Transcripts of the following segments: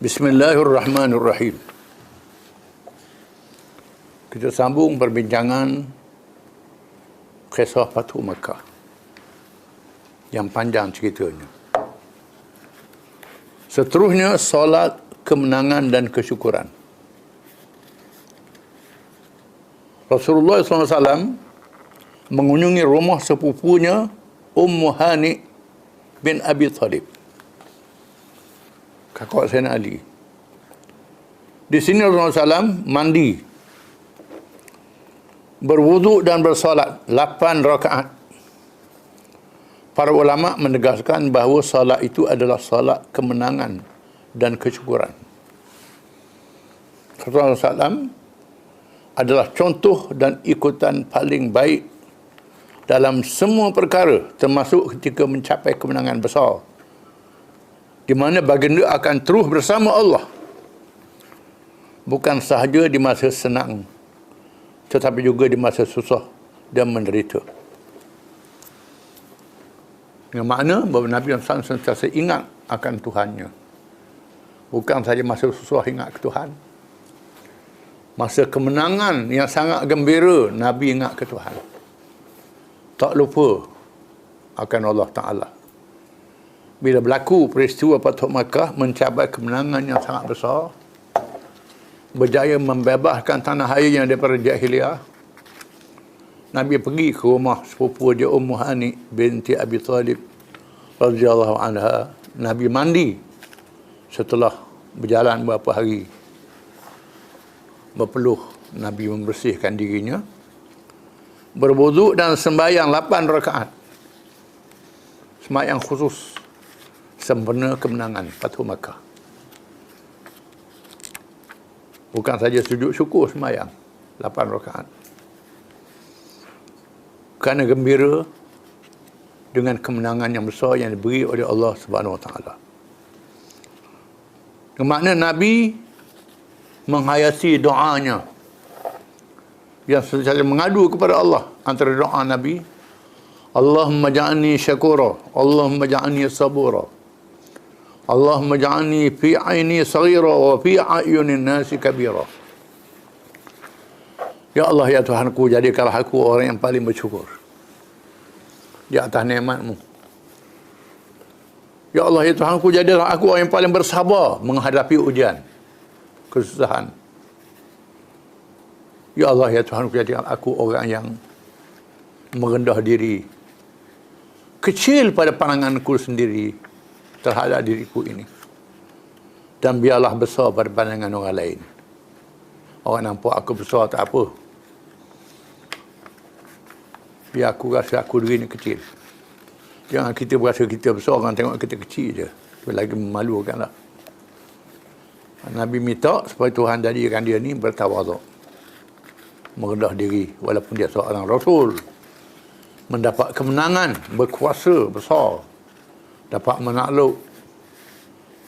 Bismillahirrahmanirrahim. Kita sambung perbincangan kisah Fathu Makkah yang panjang ceritanya. Seterusnya, solat kemenangan dan kesyukuran. Rasulullah SAW mengunjungi rumah sepupunya Ummu Hani bin Abi Thalib, kakak Sayyidina Ali. Di sini Rasulullah SAW mandi, berwuduk dan bersolat 8 rakaat. Para ulama menegaskan bahawa solat itu adalah solat kemenangan dan kesyukuran. Rasulullah SAW adalah contoh dan ikutan paling baik dalam semua perkara, termasuk ketika mencapai kemenangan besar, di mana baginda akan terus bersama Allah, bukan sahaja di masa senang, tetapi juga di masa susah dan menderita. Dengan makna bahawa Nabi SAW sentiasa ingat akan Tuhannya. Bukan saja masa susah ingat ke Tuhan. Masa kemenangan yang sangat gembira, Nabi ingat ke Tuhan. Tak lupa akan Allah Ta'ala. Bila berlaku peristiwa Fathu Makkah, mencapai kemenangan yang sangat besar, berjaya membebaskan tanah air yang daripada jahiliah, Nabi pergi ke rumah sepupu dia Ummu Hani binti Abi Thalib radhiyallahu anha. Nabi mandi setelah berjalan beberapa hari berpeluh. Nabi membersihkan dirinya, berwuduk dan sembahyang 8 rakaat. Sembahyang khusus sempena kemenangan Fathu Makkah. Bukan saja sujud syukur, sembahyang 8 rakaat. Kerana gembira dengan kemenangan yang besar yang diberi oleh Allah Subhanahu Wa Taala. Bermakna Nabi menghayati doanya yang selalu mengadu kepada Allah. Antara doa Nabi, Allahumma ja'alni syakura, Allahumma ja'alni sabura, Allahumma ja'alni fi aini saghira wa fi a'yunin nasi kabira. Ya Allah, ya Tuhanku, jadikanlah aku orang yang paling bersyukur di atas nikmat-Mu. Ya Allah, ya Tuhanku, jadikanlah aku orang yang paling bersabar menghadapi ujian, kesusahan. Ya Allah, ya Tuhanku, jadikanlah aku orang yang merendah diri, kecil pada pandanganku sendiri terhadap diriku ini, dan biarlah besar pada pandangan orang lain. Orang nampak aku besar tak apa, biar aku rasa aku diri ni kecil. Jangan kita berasa kita besar, orang tengok kita kecil je, itu lagi memalukanlah. Nabi minta supaya Tuhan jadikan dia ni bertawaduk, merendah diri, walaupun dia seorang Rasul, mendapat kemenangan, berkuasa besar, dapat menakluk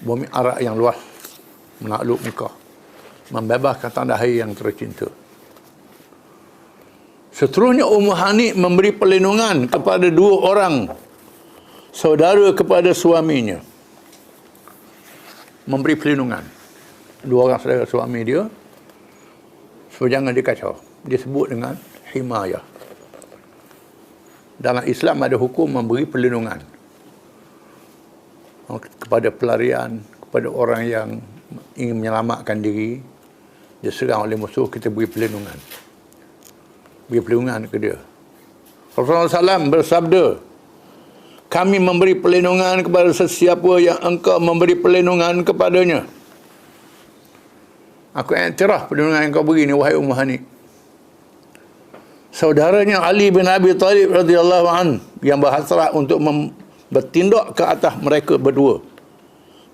bumi Arab yang luas, menakluk Mekah, membebaskan tanah air yang tercinta. Seterusnya, Ummu Hani memberi perlindungan kepada 2 orang saudara kepada suaminya. Memberi perlindungan 2 orang saudara suami dia, supaya jangan dikacau. Disebut dengan himayah. Dalam Islam ada hukum memberi perlindungan kepada pelarian, kepada orang yang ingin menyelamatkan diri, diserang oleh musuh, kita beri perlindungan. Beri perlindungan ke dia. Rasulullah SAW bersabda, kami memberi perlindungan kepada sesiapa yang engkau memberi perlindungan kepadanya. Aku iktiraf perlindungan yang kau beri ni, wahai Ummu Hani. Saudaranya Ali bin Abi Thalib radhiyallahu anhu yang berhasrat untuk bertindak ke atas mereka berdua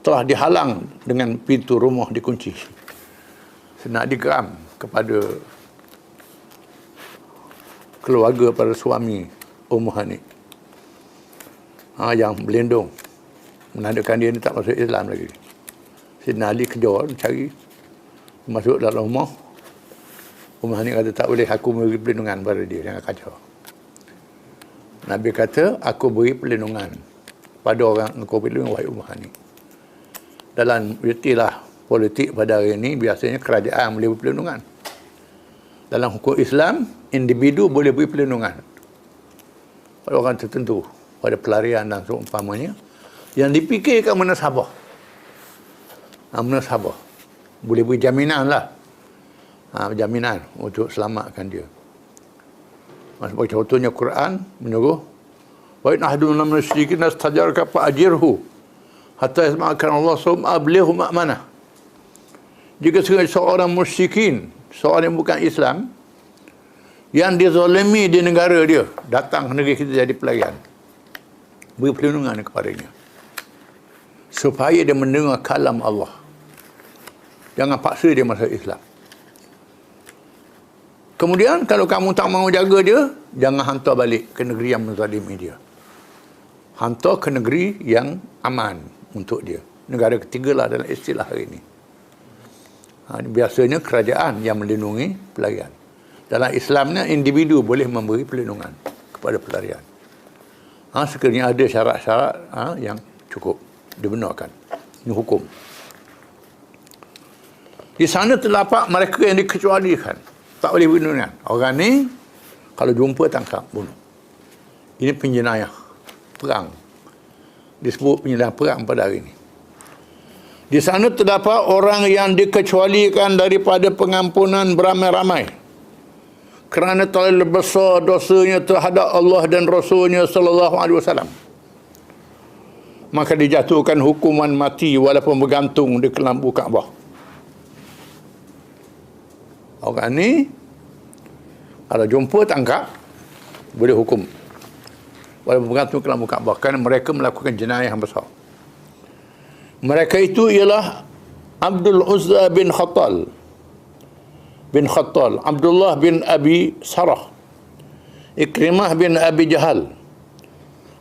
telah dihalang dengan pintu rumah dikunci. Nak digeram kepada keluarga pada suami Ummu Hani, yang berlindung, menandakan dia ni tak masuk Islam lagi. Sayyidina Ali kejar, cari, masuk dalam rumah. Ummu Hani kata, tak boleh, aku beri perlindungan pada dia, jangan kacau. Nabi kata, aku beri perlindungan pada orang engkau pilih, wahai Ummu Hani. Dalam retilah politik pada hari ini biasanya kerajaan boleh beri perlindungan. Dalam hukum Islam, individu boleh beri perlindungan pada orang tertentu, pada pelarian dan seumpamanya, yang dipikirkan munasabah. Munasabah. Boleh beri jaminan lah. Jaminan untuk selamatkan dia. Sebagai contohnya Quran menyuruh, wa in ahadun minal musyrikin istajaraka fa'ajirhu hatta yasma'akan Allah summa ablighu ma'manah. Jika seorang musyrikin, seorang yang bukan Islam, yang dizalimi di negara dia, datang ke negeri kita jadi pelarian, beri perlindungan kepadanya supaya dia mendengar kalam Allah. Jangan paksa dia masuk Islam. Kemudian kalau kamu tak mau jaga dia, jangan hantar balik ke negeri yang menzalimi dia. Hantar ke negeri yang aman untuk dia. Negara ketiga lah dalam istilah hari ini. Biasanya kerajaan yang melindungi pelarian. Dalam Islamnya, individu boleh memberi perlindungan kepada pelarian. Sekiranya ada syarat-syarat yang cukup dibenarkan. Ini hukum. Di sana terdapat mereka yang dikecualikan. Tak boleh perlindungan. Orang ni, kalau jumpa, tangkap, bunuh. Ini penjenayah perang. Disebut penjenayah perang pada hari ini. Di sana terdapat orang yang dikecualikan daripada pengampunan beramai-ramai kerana terlalu besar dosanya terhadap Allah dan Rasulnya sallallahu alaihi wasallam. Maka dijatuhkan hukuman mati walaupun bergantung di kelambu Kaabah. Orang ni kalau jumpa tangkap, boleh hukum walaupun bergantung di kelambu Kaabah, kerana mereka melakukan jenayah yang besar. Mereka itu ialah Abdul Uzza bin Khattal, Abdullah bin Abi Sarah, Ikrimah bin Abi Jahal,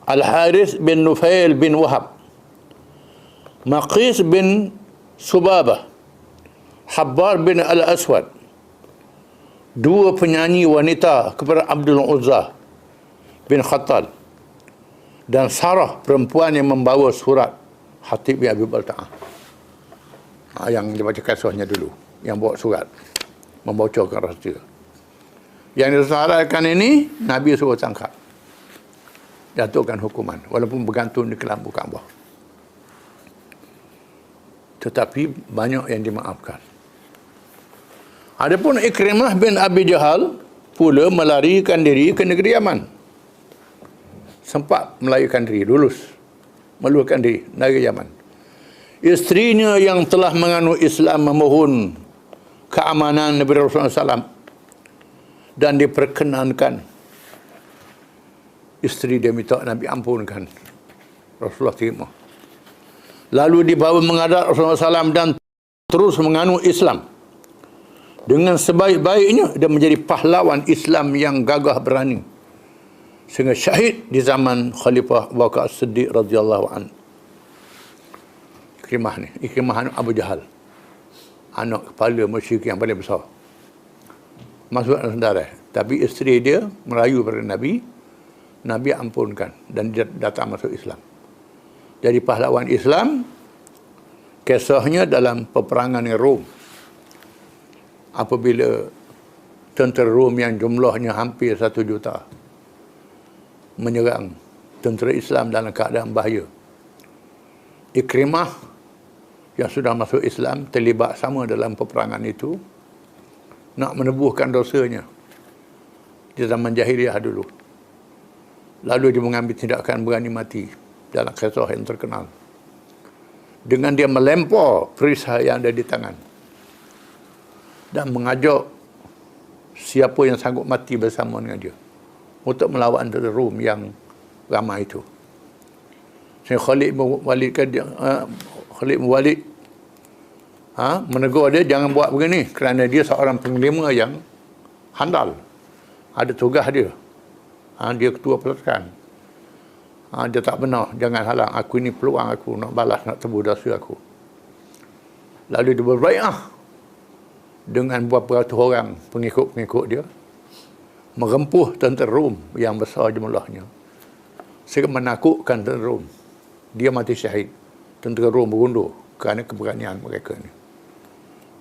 Al-Harith bin Nufail bin Wahab, Maqis bin Subabah, Habbar bin Al-Aswad, dua penyanyi wanita kepada Abdul Uzza bin Khattal, dan Sarah, perempuan yang membawa surat Hatib bin Abi Balta'ah, yang dibaca kisahnya dulu, yang bawa surat membocorkan rahsia. Yang disyaratkan ini, Nabi suruh tangkap, jatuhkan hukuman walaupun bergantung di kelambu Kaabah. Tetapi banyak yang dimaafkan. Adapun Ikrimah bin Abi Jahal pula melarikan diri ke negeri Yaman. Sempat melarikan diri, lulus, melarikan diri negeri Yaman. Isterinya yang telah menganut Islam memohon keamanan Nabi Rasulullah SAW dan diperkenankan. Isteri dia minta Nabi ampunkan, Rasulullah terima. Lalu dibawa menghadap Rasulullah SAW dan terus menganut Islam. Dengan sebaik-baiknya, dia menjadi pahlawan Islam yang gagah berani, sehingga syahid di zaman Khalifah Abu Bakar As-Siddiq radhiyallahu anhu. Ikrimah Abu Jahal, anak kepala musyrik yang paling besar, masuk dalam sedarah. Tapi isteri dia merayu pada Nabi, Nabi ampunkan dan dia datang masuk Islam. Jadi pahlawan Islam. Kisahnya dalam peperangan Rom, apabila tentera Rom yang jumlahnya hampir 1 juta menyerang tentera Islam dalam keadaan bahaya. Ikrimah yang sudah masuk Islam terlibat sama dalam peperangan itu, nak menebuhkan dosanya di zaman jahiliah dulu. Lalu dia mengambil tindakan berani mati dalam kisah yang terkenal, dengan dia melempar perisai yang ada di tangan dan mengajak siapa yang sanggup mati bersama dengan dia untuk melawan tentera Rom yang ramai itu. Khalid bin Walid menegur dia, jangan buat begini, kerana dia seorang panglima yang handal, ada tugas dia. Dia ketua pasukan. Dia tak benar, jangan halang aku, ini peluang aku nak balas, nak tebus dosa aku. Lalu dia berbai'ah dengan beberapa ratus orang pengikut-pengikut dia, merempuh tentera Rom yang besar jumlahnya, sehingga menakutkan tentera Rom. Dia mati syahid. Tentera Rom berundur kerana keberanian mereka ini.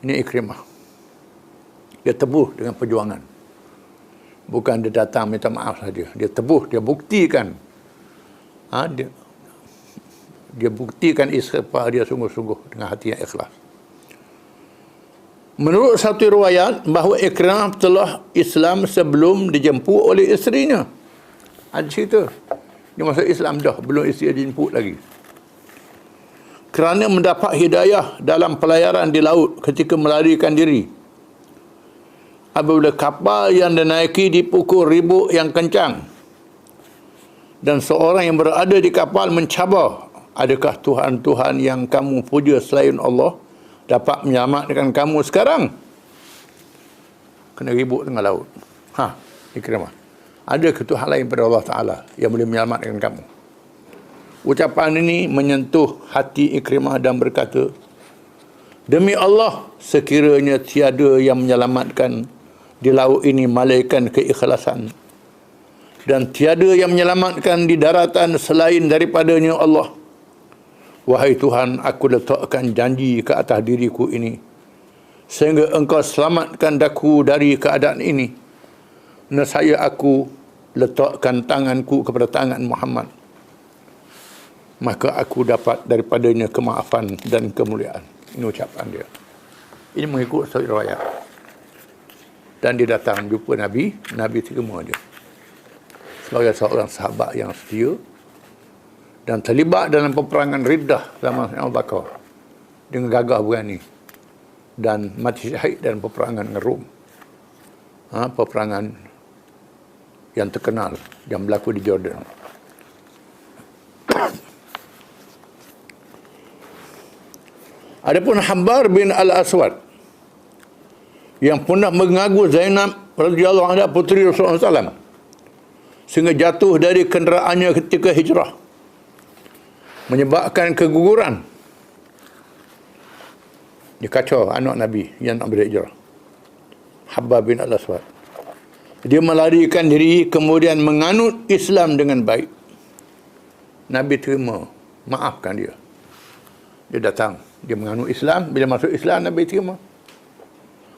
Ini Ikrimah. Dia tebuh dengan perjuangan. Bukan dia datang minta maaf saja. Dia tebuh, dia buktikan. Dia buktikan istighfar dia sungguh-sungguh dengan hati yang ikhlas. Menurut satu riwayat bahawa Ikrimah telah Islam sebelum dijemput oleh isterinya. Ada cerita. Dia masuk Islam dah, belum isteri dijemput lagi. Kerana mendapat hidayah dalam pelayaran di laut ketika melarikan diri. Apabila kapal yang dinaiki dipukul ribut yang kencang dan seorang yang berada di kapal mencabar, adakah Tuhan-Tuhan yang kamu puja selain Allah dapat menyelamatkan kamu sekarang? Kena ribut tengah laut. Ikrimah. Ada Tuhan lain pada Allah Ta'ala yang boleh menyelamatkan kamu? Ucapan ini menyentuh hati Ikrimah dan berkata, demi Allah, sekiranya tiada yang menyelamatkan di laut ini malaikat keikhlasan, dan tiada yang menyelamatkan di daratan selain daripadanya Allah. Wahai Tuhan, aku letakkan janji ke atas diriku ini, sehingga engkau selamatkan daku dari keadaan ini. Nescaya aku letakkan tanganku kepada tangan Muhammad, maka aku dapat daripadanya kemaafan dan kemuliaan. Ini ucapan dia. Ini mengikut satu riwayat. Dan dia datang jumpa Nabi, Nabi terima dia sebagai seorang sahabat yang setia dan terlibat dalam peperangan Riddah zaman Abu Bakar dengan gagah berani dan mati syahid dalam peperangan dengan Rom. Peperangan yang terkenal yang berlaku di Jordan. Adapun Habbar bin Al-Aswad yang pernah mengagu Zainab radhiyallahu anha puteri Rasulullah SAW sehingga jatuh dari kenderaannya ketika hijrah, menyebabkan keguguran. Dia kacau anak Nabi yang nak berhijrah, Habbar bin Al-Aswad. Dia melarikan diri kemudian menganut Islam dengan baik. Nabi terima, maafkan dia. Dia datang, dia menganut Islam. Bila masuk Islam, Nabi terima.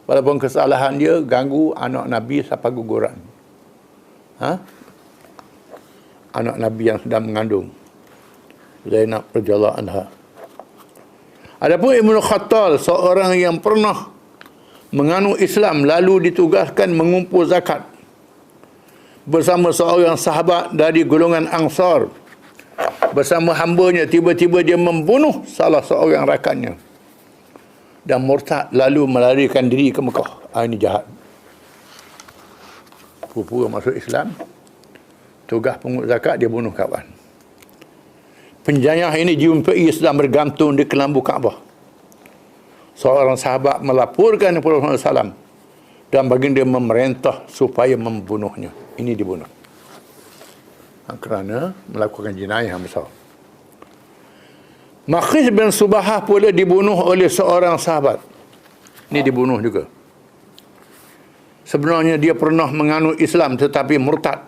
Walaupun kesalahan dia ganggu anak Nabi sampai guguran. Anak Nabi yang sedang mengandung, Zainab radhiyallahu anha. Adapun Ibnu Khattal, seorang yang pernah menganut Islam lalu ditugaskan mengumpul zakat bersama seorang sahabat dari golongan Ansar. Bersama hambanya, tiba-tiba dia membunuh salah seorang rakannya dan murtad lalu melarikan diri ke Mekah. Ini jahat. Pura-pura masuk Islam, tugas pungut zakat, dia bunuh kawan. Penjayah ini dijumpai sedang bergantung di kelambu Kaabah. Seorang sahabat melaporkan kepada Rasulullah SAW dan baginda memerintah supaya membunuhnya. Ini dibunuh kerana melakukan jenayah yang besar. Makhis bin Subahah pula dibunuh oleh seorang sahabat. Ini dibunuh juga. Sebenarnya dia pernah menganut Islam tetapi murtad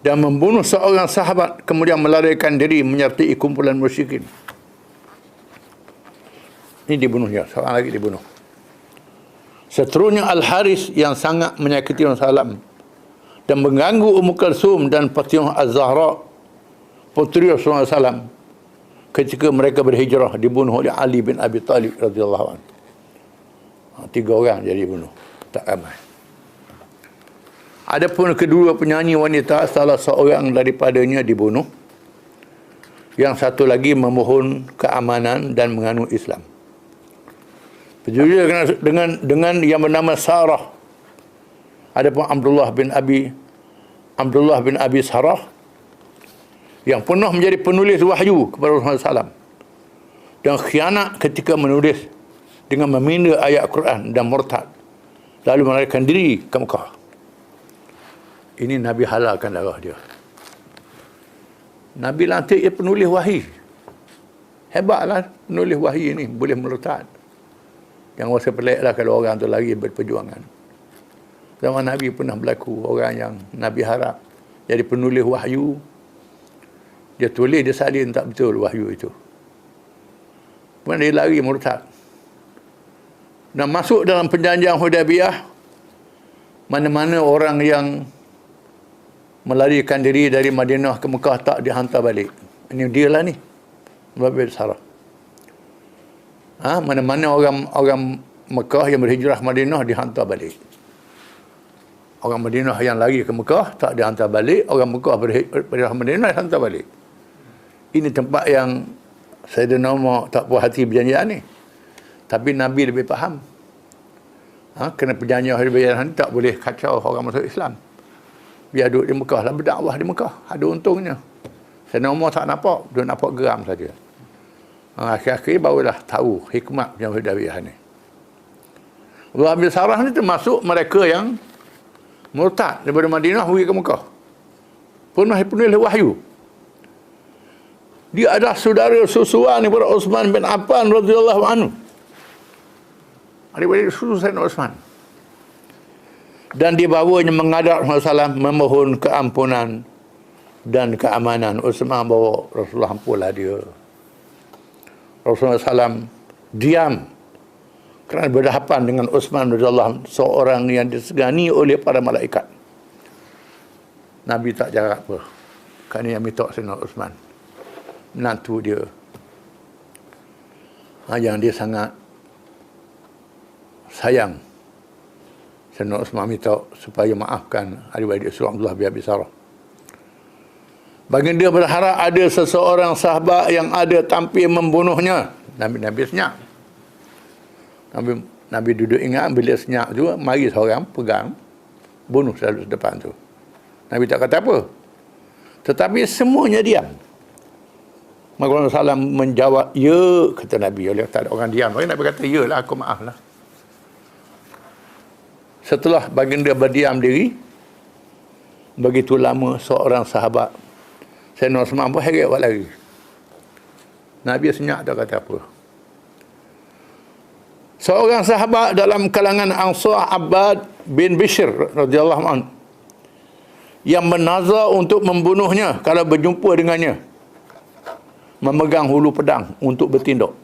dan membunuh seorang sahabat, kemudian melarikan diri menyertai kumpulan musyrikin. Ini dibunuhnya, seorang lagi dibunuh. Seterusnya Al-Haris yang sangat menyakiti Rasulullah SAW dan mengganggu Ummu Kalsum dan Fatimah Az-Zahra, puteri Rasulullah SAW, ketika mereka berhijrah, dibunuh oleh Ali bin Abi Talib radhiyallahu anhu. 3 orang jadi bunuh, tak ramai. Adapun kedua penyanyi wanita, salah seorang daripadanya dibunuh, yang satu lagi memohon keamanan dan menganut Islam. Berjumpa dengan yang bernama Sarah. Adapun Abdullah bin Abi Sarah yang pernah menjadi penulis wahyu kepada Rasulullah SAW dan khianat ketika menulis dengan meminda ayat Quran dan murtad lalu melarikan diri ke Mekah. Ini Nabi halalkan darah dia. Nabi lantik dia penulis wahyu. Hebatlah penulis wahyu ini, boleh murtad. Yang rasa peliklah kalau orang tu lagi berperjuangan. Zaman Nabi pernah berlaku orang yang Nabi harap jadi penulis wahyu. Dia tulis, dia salin tak betul wahyu itu. Kemudian dia lari murtad. Dan masuk dalam perjanjian Hudaybiyah, mana-mana orang yang melarikan diri dari Madinah ke Mekah tak dihantar balik. Ini dia lah ni. Babel Sarah. Mana-mana orang Mekah yang berhijrah Madinah dihantar balik. Orang Madinah yang lari ke Mekah tak dihantar balik. Orang Mekah berhijrah Madinah dihantar balik. Ini tempat yang Sayyidina Umar tak puas hati perjanjian ni. Tapi Nabi lebih faham. Kerana perjanjian Hudaybiyah ni tak boleh kacau orang masuk Islam. Biar duduk di Mekah lah, berdakwah di Mekah. Ada untungnya. Sayyidina Umar tak nampak, dia nampak geram saja. Akhir-akhir barulah tahu hikmat yang Hudaybiyah ni. Abdullah bin Sarah ni termasuk mereka yang murtad daripada Madinah pergi ke Mekah. Penuh wahyu. Dia adalah saudara susuan daripada Uthman bin Affan radhiyallahu anhu. Daripada susu Sayyidina Uthman. Dan dibawanya menghadap Rasulullah memohon keampunan dan keamanan. Uthman bawa Rasulullah, ampunlah dia. Rasulullah SAW diam kerana berhadapan dengan Uthman radhiyallahu anhu, seorang yang disegani oleh para malaikat. Nabi tak jarak apa. Kerana yang minta Sayyidina Uthman, menantu dia, yang dia sangat sayang. Sayyidina Uthman minta supaya maafkan adik-adik surah Abdullah bin Abi Sarah. Baginda berharap ada seseorang sahabat yang ada tampil membunuhnya. Nabi senyap. Nabi duduk ingat, bila senyap tu, mari seorang pegang, bunuh selalu depan tu. Nabi tak kata apa. Tetapi semuanya diam. Maka Rasulullah SAW menjawab, ya, kata Nabi. Oleh tak ada orang diam. Nabi kata, ya lah, aku maaf lah. Setelah baginda berdiam diri, begitu lama seorang sahabat, Sayyidina Uthman pun heret buat lari. Nabi senyap, tak kata apa. Seorang sahabat dalam kalangan Ansar, Abbad bin Bishr radhiyallahu anhu, yang menazar untuk membunuhnya kalau berjumpa dengannya, memegang hulu pedang untuk bertindak.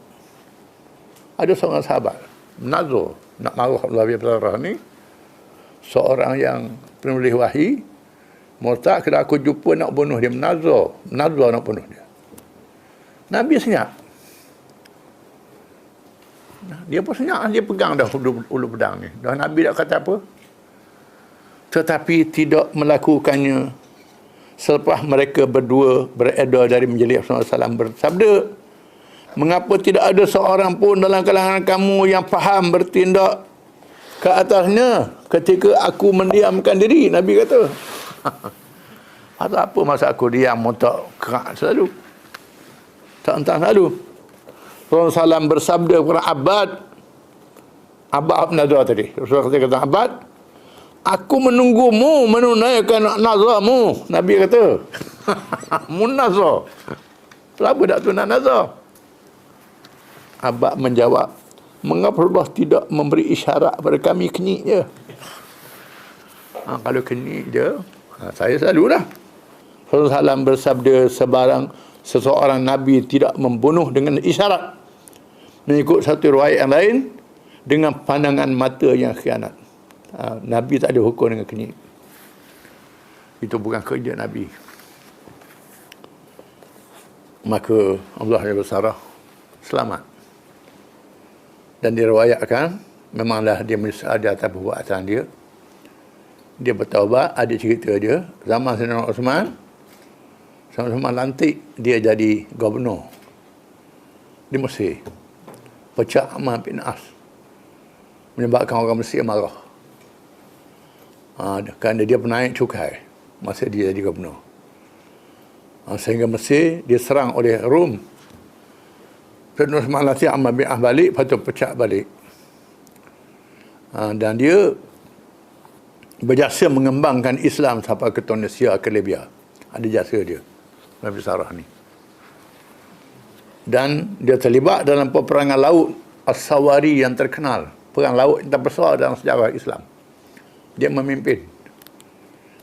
Ada seorang sahabat menazar nak marah Abdullah bin Sarah ni, seorang yang penulis wahyi, murtad, kalau aku jumpa nak bunuh dia, menazar nak bunuh dia. Nabi senyap. Dia pun senyap, dia pegang dah hulu pedang ni. Dan Nabi tak kata apa. Tetapi tidak melakukannya selepas mereka berdua beredar dari majlis Rasulullah SAW bersabda, mengapa tidak ada seorang pun dalam kalangan kamu yang faham bertindak ke atasnya ketika aku mendiamkan diri? Nabi kata. Atau apa masa aku diam, tak kerak selalu, tak entah selalu. Rasulullah SAW bersabda kepada Abbad Nazar tadi. Rasulullah kata, Abbad, aku menunggumu menunaikan nazarmu. Nabi kata, munazar. Kenapa tak tunai nazar? Abbad menjawab, mengapa Allah tidak memberi isyarat pada kami kenyik je? Kalau kenyik je, saya selalu dah. Rasulullah SAW bersabda, seseorang Nabi tidak membunuh dengan isyarat. Mengikut satu riwayat yang lain, dengan pandangan mata yang khianat. Nabi tak ada hukum dengan kenyik. Itu bukan kerja Nabi. Maka Allah bin Sarah selamat. Dan diriwayatkan, memanglah dia menyesal di atas perbuatan dia. Dia bertaubat. Ada cerita dia, zaman Sayyidina Uthman, sama-sama lantik dia jadi gubernur di Mesir. Pecah Amr bin As, menyebabkan orang Mesir marah. Kerana dia penaik cukai masa dia jadi gubernur. Sehingga Mesir diserang oleh Rom. Sayyidina Uthman lantik Amr bin As balik, lepas tu pecah balik. Dan dia berjasa mengembangkan Islam sampai ke Tunisia, ke Libya. Ada jasa dia, Nabi Sarah ni. Dan dia terlibat dalam peperangan laut As-Sawari yang terkenal. Perang laut yang terbesar dalam sejarah Islam. Dia memimpin.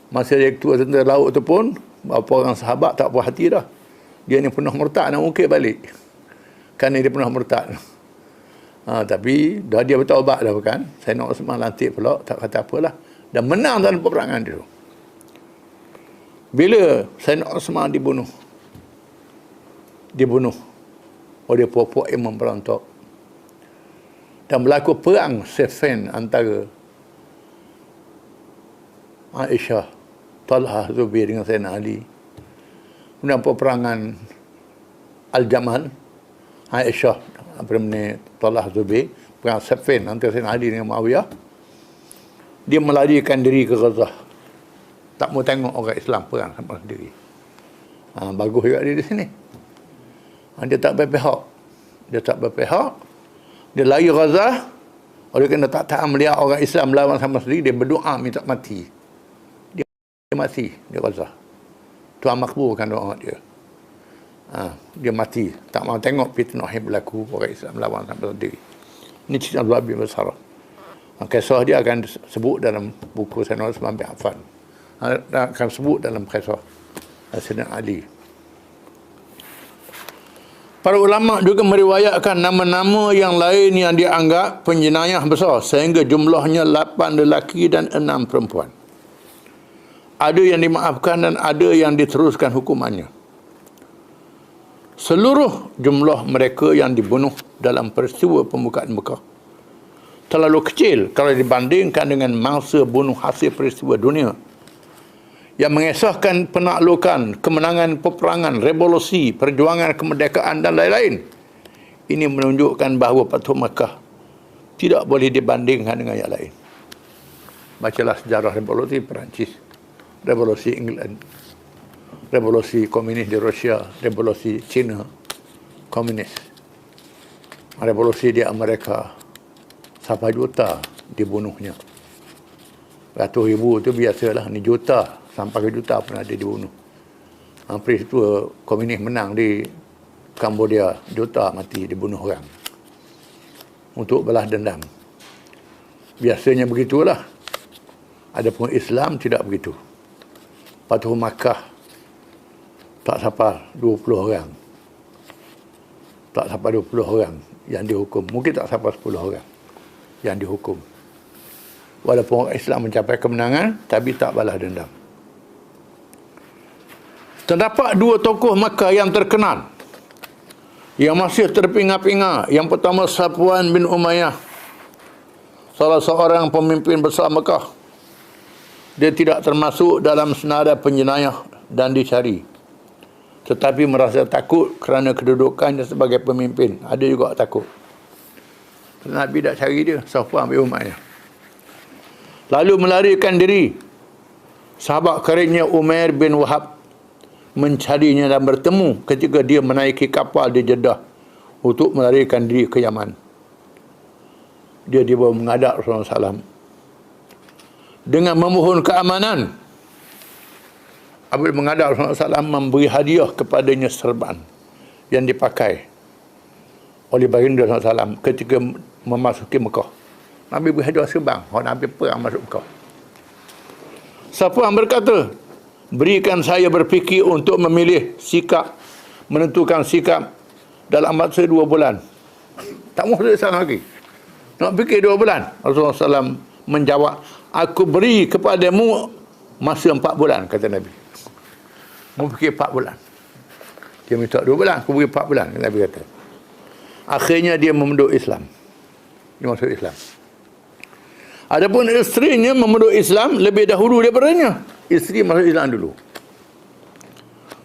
Masa dia ketua tentera laut tu pun, beberapa orang sahabat tak puas hati dah. Dia ni penuh murtad, nak ungkit balik. Kerana dia penuh murtad. Tapi dah dia bertaubat dah bukan. Sayyidina Osman lantik pula, tak kata apalah. Dan menang dalam peperangan itu. Bila Sayyidina Osman dibunuh oleh puak-puak yang memberontak. Dan berlaku perang Siffin antara Aisyah, Talha, Zubair dengan Sayyidina Ali. Kemudian peperangan Al-Jamal, Aisyah, Talha, Zubair, perang Siffin antara Sayyidina Ali dengan Muawiyah. Dia melarikan diri ke Gaza. Tak mau tengok orang Islam perang sama sendiri. Bagus juga dia di sini. Dia tak berpihak. Dia lari Gaza. Oleh kerana tak tahan melihat orang Islam melawan sama sendiri, dia berdoa minta mati. Dia mati di Gaza. Tuhan makbulkan doa dia. Dia mati. Tak mahu tengok fitnah yang berlaku orang Islam melawan sama sendiri. Ini cerita luar biasa besar. Kisah dia akan sebut dalam buku Sayyidina Uthman bin Affan. Akan sebut dalam kisah Sayyidina Ali. Para ulama juga meriwayatkan nama-nama yang lain yang dianggap penjenayah besar sehingga jumlahnya 8 lelaki dan 6 perempuan. Ada yang dimaafkan dan ada yang diteruskan hukumannya. Seluruh jumlah mereka yang dibunuh dalam peristiwa pembukaan Mekah terlalu kecil kalau dibandingkan dengan mangsa bunuh hasil peristiwa dunia yang mengesahkan penaklukan, kemenangan peperangan, revolusi, perjuangan kemerdekaan dan lain-lain. Ini menunjukkan bahawa Fathu Makkah tidak boleh dibandingkan dengan yang lain. Bacalah sejarah revolusi Perancis, revolusi England, revolusi komunis di Rusia, revolusi China, komunis, revolusi di Amerika, sampai juta dibunuhnya. Ratus ribu itu biasalah, ni juta, sampai ke juta pun ada dibunuh. Peristiwa komunis menang di Kambodia, juta mati dibunuh orang. Untuk balas dendam. Biasanya begitulah. Adapun Islam tidak begitu. Fathu Makkah tak sampai 20 orang. Tak sampai 20 orang yang dihukum. Mungkin tak sampai 10 orang yang dihukum. Walaupun orang Islam mencapai kemenangan, tapi tak balas dendam. Terdapat 2 tokoh Makkah yang terkenal, yang masih terpinga-pinga. Yang pertama Safwan bin Umayyah, salah seorang pemimpin besar Makkah. Dia tidak termasuk dalam senara penjenayah dan dicari, tetapi merasa takut kerana kedudukannya sebagai pemimpin. Ada juga takut. Nabi tak cari dia, Safwan bin Umayyah. Lalu melarikan diri. Sahabat karibnya Umair bin Wahab mencarinya dan bertemu ketika dia menaiki kapal di Jeddah untuk melarikan diri ke Yaman. Dia dibawa menghadap Rasulullah SAW dengan memohon keamanan. Apabila menghadap Rasulullah SAW, memberi hadiah kepadanya serban yang dipakai oleh baginda SAW ketika memasuki Mekah. Nabi beri hadiah serban. Orang Nabi perang masuk Mekah. Safwan berkata, berikan saya berfikir untuk memilih sikap, menentukan sikap dalam masa 2 bulan. Tak mahu Islam lagi. Nak fikir 2 bulan. Rasulullah SAW menjawab, aku beri kepadamu masa 4 bulan, kata Nabi. Mau fikir 4 bulan. Dia minta 2 bulan, aku beri 4 bulan, Nabi kata. Akhirnya dia memeluk Islam. Dia masuk Islam. Adapun isterinya memeluk Islam lebih dahulu daripadanya. Isteri masuk Islam dulu.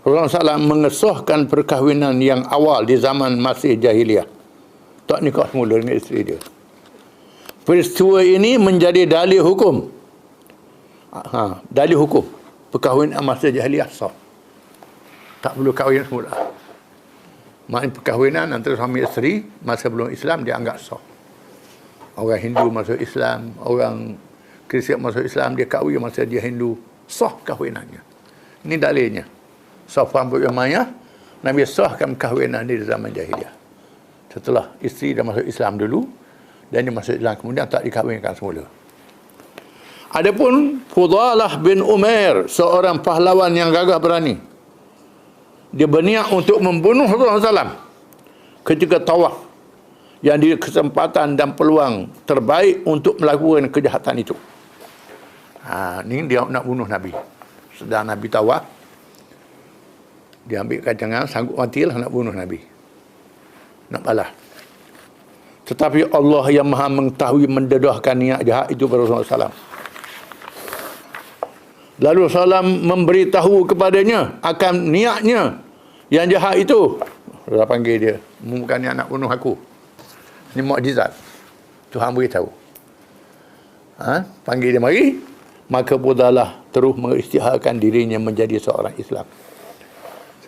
Rasulullah SAW mengesahkan perkahwinan yang awal di zaman masih jahiliah. Tak nikah semula dengan isteri dia. Peristiwa ini menjadi dalil hukum. Dalil hukum. Perkahwinan masa jahiliah sah. Tak perlu kahwin semula. Maknanya perkahwinan antara suami isteri masa belum Islam dianggap sah. Orang Hindu masuk Islam, orang Kristian masuk Islam, dia kahwin masa dia Hindu, sah kahwinannya. Ini dalilnya. Safwan bin Umayyah, Nabi sahkan kahwinan dia di zaman jahiliah. Setelah isteri dah masuk Islam dulu, dan dia masuk Islam kemudian tak dikahwinkan semula. Adapun Fudalah bin Umair, seorang pahlawan yang gagah berani. Dia berniat untuk membunuh Rasulullah SAW ketika tawaf yang di kesempatan dan peluang terbaik untuk melakukan kejahatan itu. Ni dia nak bunuh Nabi. Sedang Nabi tawaf, dia ambil kacangan, sanggup matilah nak bunuh Nabi. Nak balas. Tetapi Allah yang maha mengetahui mendedahkan niat jahat itu pada Rasulullah SAW. Lalu Rasulullah memberitahu kepadanya akan niatnya yang jahat itu. Rasulullah panggil dia, bukan niat nak bunuh aku. Ini mukjizat. Tuhan beritahu. Panggil dia mari, maka mudalah terus mengisytiharkan dirinya menjadi seorang Islam.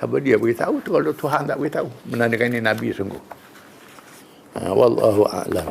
Siapa dia beritahu tu, kalau Tuhan tak beritahu. Menandakan ini Nabi sungguh. Wallahu a'lam.